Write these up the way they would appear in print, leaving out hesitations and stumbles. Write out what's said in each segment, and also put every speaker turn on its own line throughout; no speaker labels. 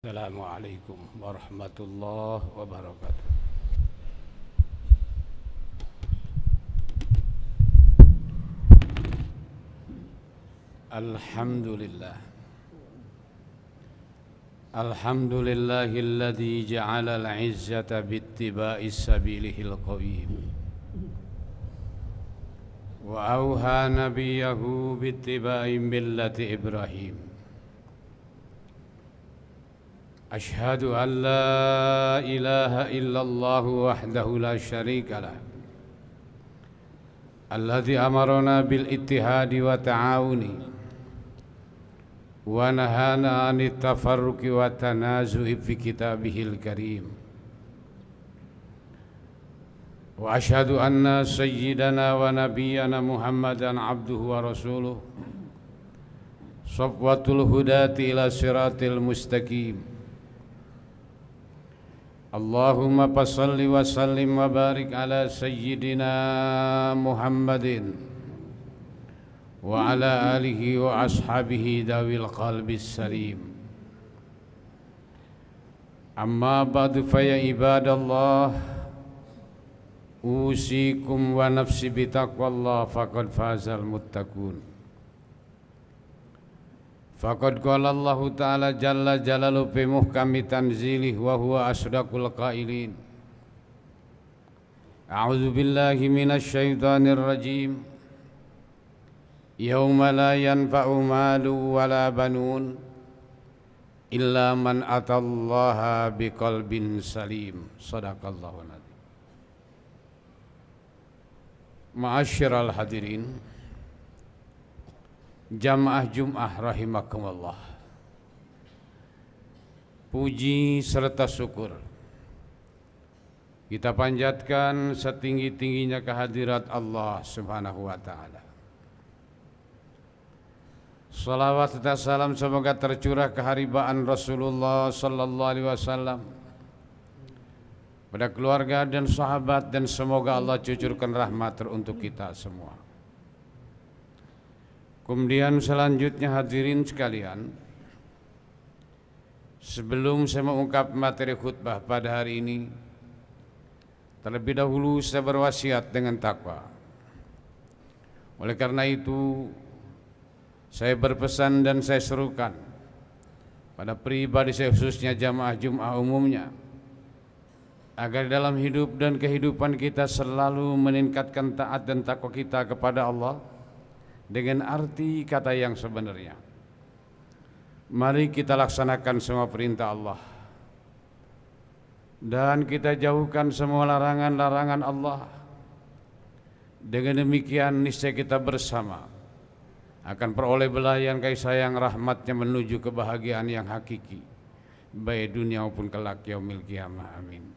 Assalamualaikum warahmatullahi wabarakatuh. Alhamdulillah. Alhamdulillahilladzi ja'ala al-'izzata bittiba'is sabilihil qawim. Wa auha nabiyahu bittiba'i millati Ibrahim. Ashhadu an la ilaha illallah wahdahu la syarika lah. Alladzi amarna bil ittihadi wa ta'awuni wa nahana 'anit tafarruqi wa tanazu'i fi kitabihil karim. Wa ashhadu anna sayyidana wa nabiyyana Muhammadan abduhu wa rasuluh safwatul hudati ila siratil mustaqim. Allahumma salli wa sallim wa barik ala sayyidina Muhammadin wa ala alihi wa ashabihi dawil qalbis salim. Amma ba'du fa ya ibadallah, usikum wa nafsi bitaqwallah faqad fazal muttaqun. Faqad qala Allahu ta'ala jalla jalaluhu fi muhkami tanzilih wa huwa asdaqul qailin. A'udzu billahi minasy syaithanir rajim. Yauma la yanfa'u malu wala banun illa man atallaha biqalbin salim. Shadaqallahu nadzim. Ma'asyiral hadirin, jamaah Jum'ah rahimakumullah. Puji serta syukur kita panjatkan setinggi-tingginya kehadirat Allah Subhanahu wa ta'ala. Salawat serta salam semoga tercurah keharibaan Rasulullah sallallahu alaihi wasallam pada keluarga dan sahabat, dan semoga Allah cucurkan rahmat untuk kita semua. Kemudian selanjutnya hadirin sekalian, sebelum saya mengungkap materi khutbah pada hari ini, terlebih dahulu saya berwasiat dengan takwa. Oleh karena itu, saya berpesan dan saya serukan pada pribadi saya, khususnya jamaah Jum'ah umumnya, agar dalam hidup dan kehidupan kita selalu meningkatkan taat dan takwa kita kepada Allah dengan arti kata yang sebenarnya. Mari kita laksanakan semua perintah Allah dan kita jauhkan semua larangan-larangan Allah. Dengan demikian niscaya kita bersama akan peroleh belayan kasih sayang rahmatnya menuju kebahagiaan yang hakiki, baik dunia maupun kelak yaumil qiyamah. Amin.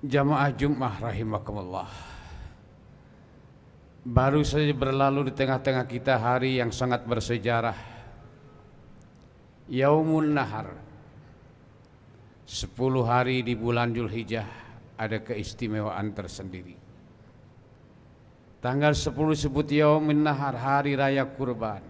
Jamaah Jum'ah rahimakumullah, baru saja berlalu di tengah-tengah kita hari yang sangat bersejarah, Yaumun Nahar. 10 hari di bulan Dzulhijjah ada keistimewaan tersendiri. Tanggal 10 disebut Yaumun Nahar, hari raya kurban.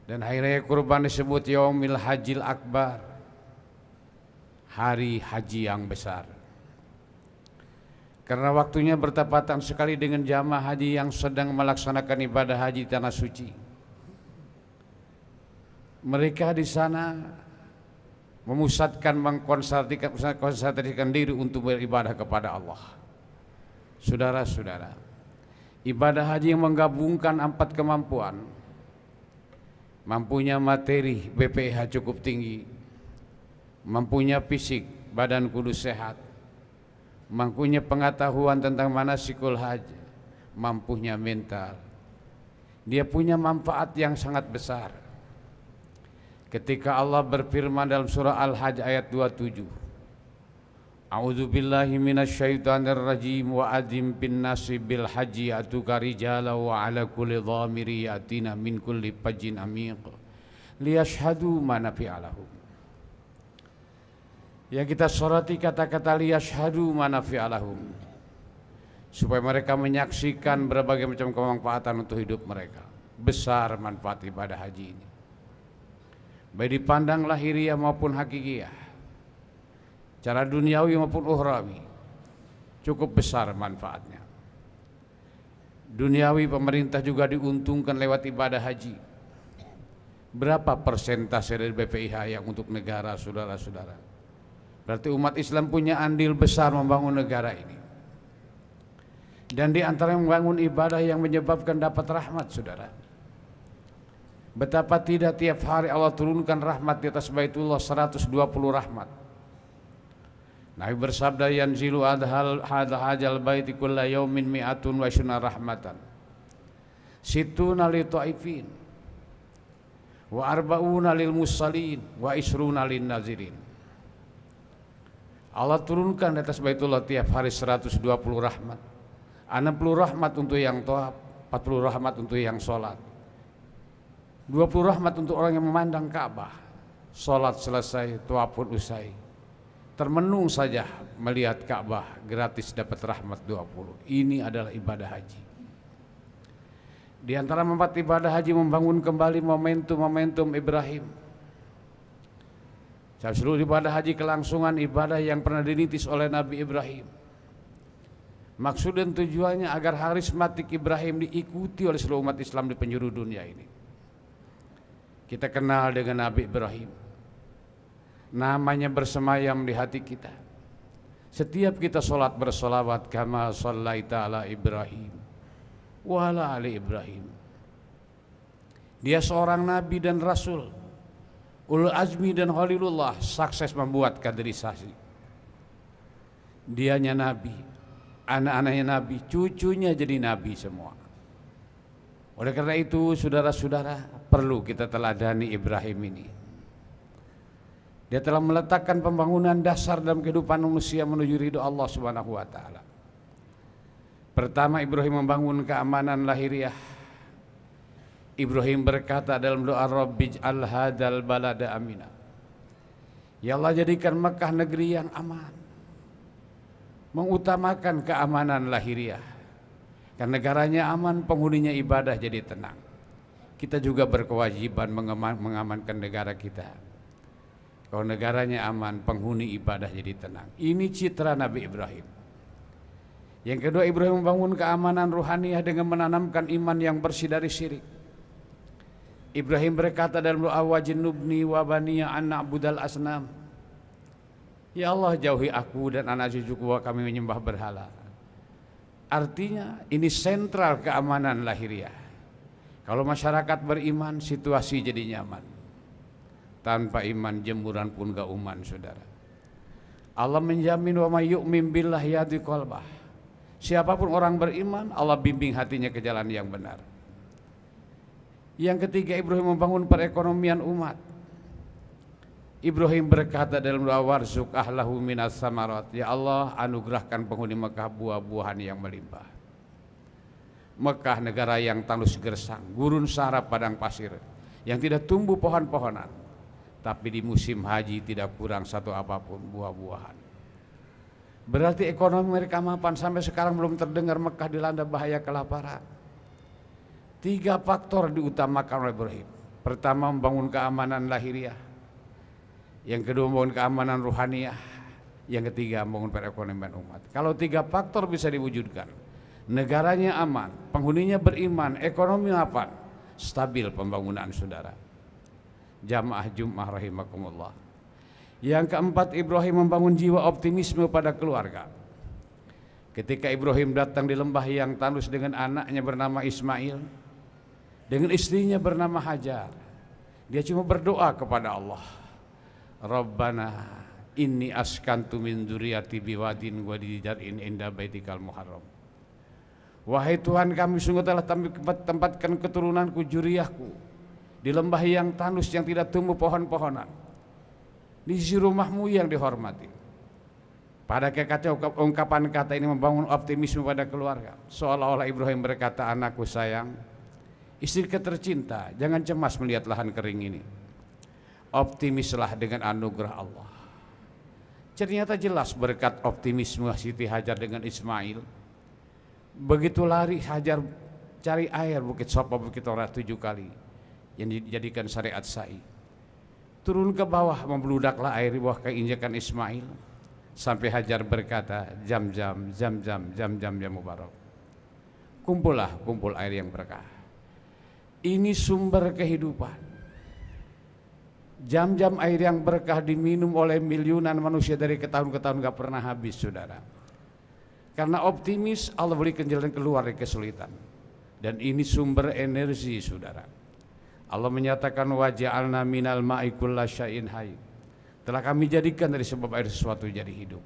Dan hari raya kurban disebut Yaumil Hajjil Akbar, hari haji yang besar. Karena waktunya bertepatan sekali dengan jamaah haji yang sedang melaksanakan ibadah haji di tanah suci. Mereka di sana memusatkan, mengkonsentrasikan diri untuk beribadah kepada Allah. Saudara-saudara, ibadah haji yang menggabungkan 4 kemampuan, mampunya materi BPH cukup tinggi, mampunya fisik badan kudus sehat, mampunya pengetahuan tentang manasikul haji, mampunya mental. Dia punya manfaat yang sangat besar. Ketika Allah berfirman dalam surah Al-Hajj ayat 27, A'udzu billahi minasyaitonir rajim wa adzim bin nasi bil haji atuka rijala wa ala kulli dhamiri yatina min kulli fajjin amiq liyashhadu manafi'a lahum. Yang kita soroti kata-kata liyashhadu manafi'a lahum, supaya mereka menyaksikan berbagai macam kemanfaatan untuk hidup mereka. Besar manfaat ibadah haji ini. baik dipandang lahiriah maupun hakikiyah, cara duniawi maupun ukhrawi, cukup besar manfaatnya. Duniawi, pemerintah juga diuntungkan lewat ibadah haji. Berapa persentase dari BPIH yang untuk negara, saudara-saudara? Berarti umat Islam punya andil besar membangun negara ini. Dan di antara membangun ibadah yang menyebabkan dapat rahmat, saudara. Betapa tidak tiap hari Allah turunkan rahmat di atas Baitullah, 120 rahmat. Nabi bersabda, yanzilu hadzal baiti kulla yaumin mi'atun wa syuna rahmatan. Situna li ta'ifin wa arba'una lil musallin wa isruna lin nazirin. Allah turunkan di atas Baitullah tiap hari 120 rahmat. 60 rahmat untuk yang tawaf, 40 rahmat untuk yang sholat, 20 rahmat untuk orang yang memandang Ka'bah. Sholat selesai, tawaf pun usai, termenung saja melihat Ka'bah, gratis dapat rahmat 20. Ini adalah ibadah haji. Di antara manfaat ibadah haji membangun kembali momentum Ibrahim. Seluruh ibadah haji kelangsungan ibadah yang pernah dirintis oleh Nabi Ibrahim. Maksud dan tujuannya agar karismatik Ibrahim diikuti oleh seluruh umat Islam di penjuru dunia ini. Kita kenal dengan Nabi Ibrahim. Namanya bersemayam di hati kita. Setiap kita sholat bersolawat, kama shallaita ala Ibrahim wa ala ali Ibrahim. Dia seorang nabi dan rasul, ulul azmi dan khalilullah, sukses membuat kaderisasi. Dianya nabi, anak-anaknya nabi, cucunya jadi nabi semua. Oleh karena itu, saudara-saudara, perlu kita teladani Ibrahim ini. Dia telah meletakkan pembangunan dasar dalam kehidupan manusia menuju ridho Allah Subhanahu wa taala. Pertama, Ibrahim membangun keamanan lahiriah. Ibrahim berkata dalam doa, Rabbij'al hadzal balada amina. Ya Allah, jadikan Mekah negeri yang aman. Mengutamakan keamanan lahiriah. Karena negaranya aman, penghuninya ibadah jadi tenang. Kita juga berkewajiban mengamankan negara kita. Kalau negaranya aman, penghuni ibadah jadi tenang. Ini citra Nabi Ibrahim. Yang kedua, Ibrahim membangun keamanan ruhaniyah dengan menanamkan iman yang bersih dari syirik. Ibrahim berkata dalam doa, wajnubni wa baniya an na'budal asnam. Ya Allah, jauhi aku dan anak cucuku kami menyembah berhala. Artinya ini sentral keamanan lahiriah. Kalau masyarakat beriman, situasi jadi nyaman. Tanpa iman, jemuran pun gak uman, saudara. Allah menjamin, wa may yu'min billah yahdi qalbah. Siapapun orang beriman, Allah bimbing hatinya ke jalan yang benar. Yang ketiga, Ibrahim membangun perekonomian umat. Ibrahim berkata dalam doa, warzuq ahlahu minas samarat. Ya Allah, anugerahkan penghuni Mekah buah-buahan yang melimpah. Mekah negara yang tandus gersang, gurun sahara padang pasir, yang tidak tumbuh pohon-pohonan. Tapi di musim haji tidak kurang satu apapun, buah-buahan. Berarti ekonomi mereka mapan. Sampai sekarang belum terdengar Mekah dilanda bahaya kelaparan. 3 faktor diutamakan oleh Ibrahim. Pertama, membangun keamanan lahiriah. Yang kedua, membangun keamanan ruhaniyah. Yang ketiga, membangun perekonomian umat. Kalau 3 faktor bisa diwujudkan, negaranya aman, penghuninya beriman, ekonomi mapan, stabil pembangunan, saudara. Jamaah Jumat rahimakumullah. Yang keempat, Ibrahim membangun jiwa optimisme pada keluarga. Ketika Ibrahim datang di lembah yang tandus dengan anaknya bernama Ismail, dengan istrinya bernama Hajar, dia cuma berdoa kepada Allah, Rabbana inni askantu min dzurriyyati biwadin wa dijar'in inda baitikal muharram. Wahai Tuhan kami, sungguh telah tempatkan keturunanku, juriyahku, di lembah yang tandus yang tidak tumbuh pohon-pohonan, di sisi rumahmu yang dihormati. Pada ungkapan kata ini membangun optimisme pada keluarga. Seolah-olah Ibrahim berkata, anakku sayang, istri tercinta, jangan cemas melihat lahan kering ini. Optimislah dengan anugerah Allah. Ternyata jelas berkat optimisme Siti Hajar dengan Ismail. Begitu lari Hajar cari air Bukit Sofa, Bukit Ora 7 kali yang dijadikan syariat sa'i. Turun ke bawah, membludaklah air di bawah keinjakan Ismail, sampai Hajar berkata, jam-jam, jam-jam, jam-jam ya mubarak. Kumpul air yang berkah. Ini sumber kehidupan. Jam-jam air yang berkah diminum oleh miliunan manusia dari ke tahun ke tahun gak pernah habis, saudara. Karena optimis, Allah berikan jalan keluar dari kesulitan. Dan ini sumber energi, saudara. Allah menyatakan waja'alna minal ma'i kulla syai'in hayy. Telah kami jadikan dari sebab air sesuatu jadi hidup.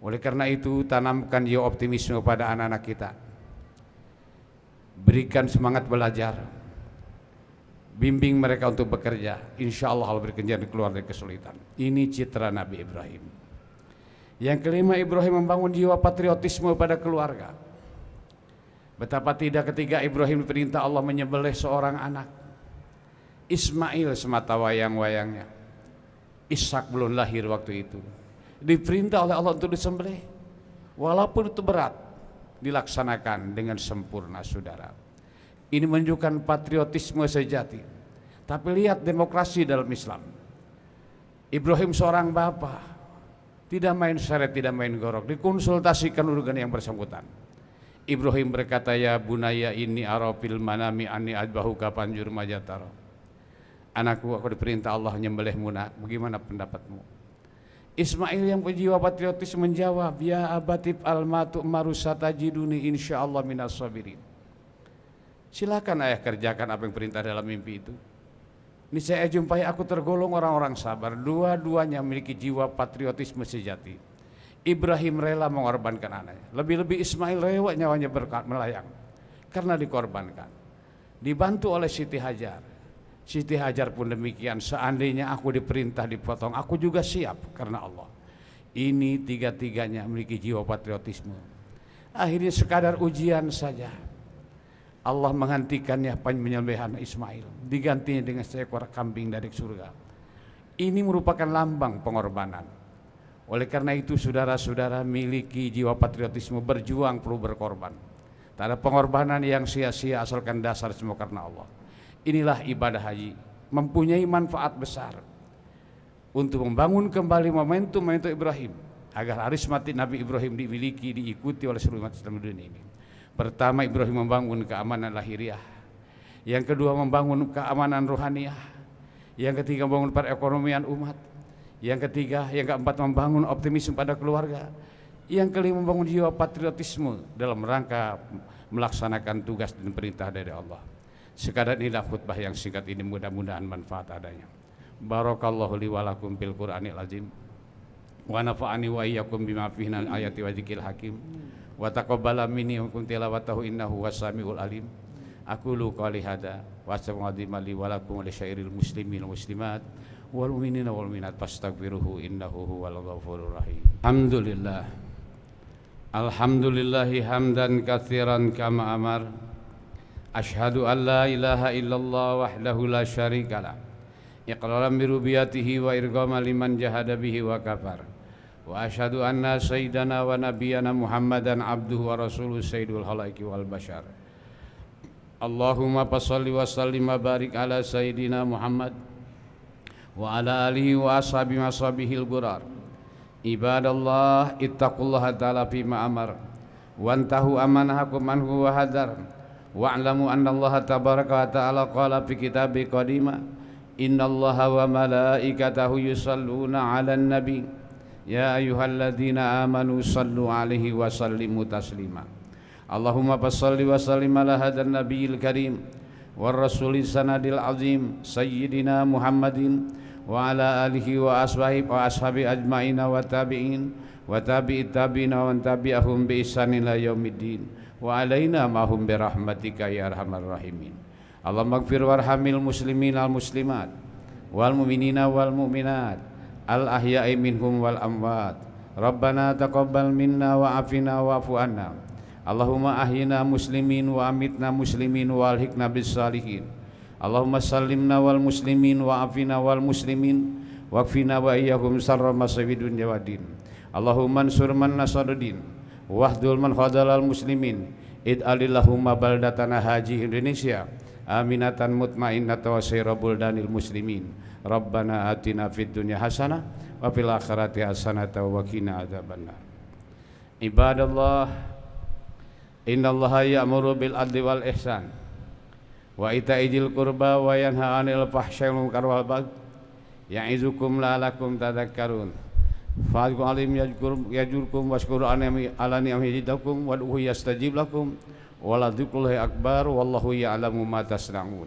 Oleh karena itu, tanamkan jiwa optimisme pada anak-anak kita. Berikan semangat belajar. Bimbing mereka untuk bekerja. Insya Allah berikan jalan keluar dari kesulitan. Ini citra Nabi Ibrahim. Yang kelima, Ibrahim membangun jiwa patriotisme pada keluarga. Betapa tidak ketika Ibrahim diperintah Allah menyembelih seorang anak, Ismail semata wayang-wayangnya. Ishak belum lahir waktu itu. Diperintah oleh Allah untuk disembelih. Walaupun itu berat, dilaksanakan dengan sempurna, saudara. Ini menunjukkan patriotisme sejati. Tapi lihat demokrasi dalam Islam. Ibrahim seorang bapak, tidak main syarat, tidak main gorok, dikonsultasikan urusan yang bersangkutan. Ibrahim berkata, ya bunaya ini arafil manami ani adbahuka panjur majataro. Anakku, aku diperintah Allah nyembelihmu nak, bagaimana pendapatmu? Ismail yang berjiwa patriotis menjawab, ya abatib al-matu marusatajiduni insyaallah minas sabirin. Silakan ayah kerjakan apa yang perintah dalam mimpi itu. Ini saya jumpai aku tergolong orang-orang sabar. Dua-duanya memiliki jiwa patriotisme sejati. Ibrahim rela mengorbankan anaknya. Lebih-lebih Ismail rela nyawanya melayang karena dikorbankan. Dibantu oleh Siti Hajar. Siti Hajar pun demikian, seandainya aku diperintah dipotong, aku juga siap karena Allah. Ini tiga-tiganya memiliki jiwa patriotisme. Akhirnya sekadar ujian saja, Allah menghentikannya penyembelihan Ismail, digantinya dengan seekor kambing dari surga. Ini merupakan lambang pengorbanan. Oleh karena itu, saudara-saudara, miliki jiwa patriotisme, berjuang perlu berkorban. Tak ada pengorbanan yang sia-sia asalkan dasar semua karena Allah. Inilah ibadah haji, mempunyai manfaat besar untuk membangun kembali momentum Ibrahim, agar harismatik Nabi Ibrahim dimiliki, diikuti oleh seluruh umat Islam dunia ini. Pertama, Ibrahim membangun keamanan lahiriah. Yang kedua, membangun keamanan rohaniah. Yang ketiga, membangun perekonomian umat. Yang ketiga, yang keempat, membangun optimisme pada keluarga. Yang kelima, membangun jiwa patriotisme dalam rangka melaksanakan tugas dan perintah dari Allah. Sekadar inilah khutbah yang singkat ini, mudah-mudahan manfaat adanya. Barakallahu li wa lakum fil Qur'anil azim wa nafa'ani wa iyyakum bima fihi minal ayati wa dzikril hakim wa taqabbala minni wa kuntum tilawatahu innahu was-sami'ul alim. Aqulu qali hadza wa astaghfirullaha li wa lakum wa li syairil muslimin wal muslimat wal mu'minina wal mu'minat fastaghfiruhu innahu huwal ghafurur rahim. Alhamdulillah. Alhamdulillahi hamdan katsiran kama amar. Asyhadu an la ilaha illallah wahdahu la syarikalah iqraran bi rububiyyatihi wa irghama liman jahada bihi wa kafar. Wa asyhadu anna sayyidana wa nabiyyana Muhammadan abduhu wa rasuluhu sayyidul khalaiqi wal bashar. Allahumma shalli wa sallim wa barik ala sayyidina Muhammad wa ala alihi wa ashabihil gurar. Ibadallah ittaqullaha ta'ala fima amar wantahu amanahakum anhu wa hadar. Wa'lamu anna Allah tabaraka wa ta'ala qala fi kitabi qadima innallaha wa malaikatahu yusalluna 'alan nabi ya ayyuhalladzina amanu sallu 'alaihi wa sallimu taslima. Allahumma shalli wa sallim ala hadan nabiyil karim war rasulil sanadil azim sayyidina Muhammadin wa ala alihi wa ashabi ajmaina wa tabi'in wa tabi'it tabi'ina wa tabi'ahum bi ihsan ila yaumiddin wa alaina mahum bi rahmatika ya arhamar rahimin. Allahumma ighfir warhamil muslimin al muslimat wal mu'minina wal mu'minat al ahya'i minhum wal amwat. Rabbana taqabbal minna wa afina wa'fu anna. Allahumma ahyina muslimin wa amitna muslimin wa alhiqna bis salihin. Allahumma sallimna wal muslimin wa afina wal muslimin waqfina wa iyyahum sarra masawidun jawadin. Allahumma ansur man nasaruddin wahdul man khadalal muslimin id'alillahumma baldatana haji Indonesia aminatan mutmainnatan wa sayrabul danil muslimin Rabbana atina fid dunya hasanah wa fil akhirati hasanah wa qina adzabannar. Ibadallah, innallaha ya'muru bil adli wal ihsan wa ita'i dzil qurba wa yanha 'anil fahsya'i wal munkari wal baghi ya'izukum la'allakum tadhakkarun. Fa'alaikum alim yajurkum washkuru alani yazidakum wad'uhu yastajib lakum wa la dzikrullahi akbar wallahu ya'lamu ma tasna'un.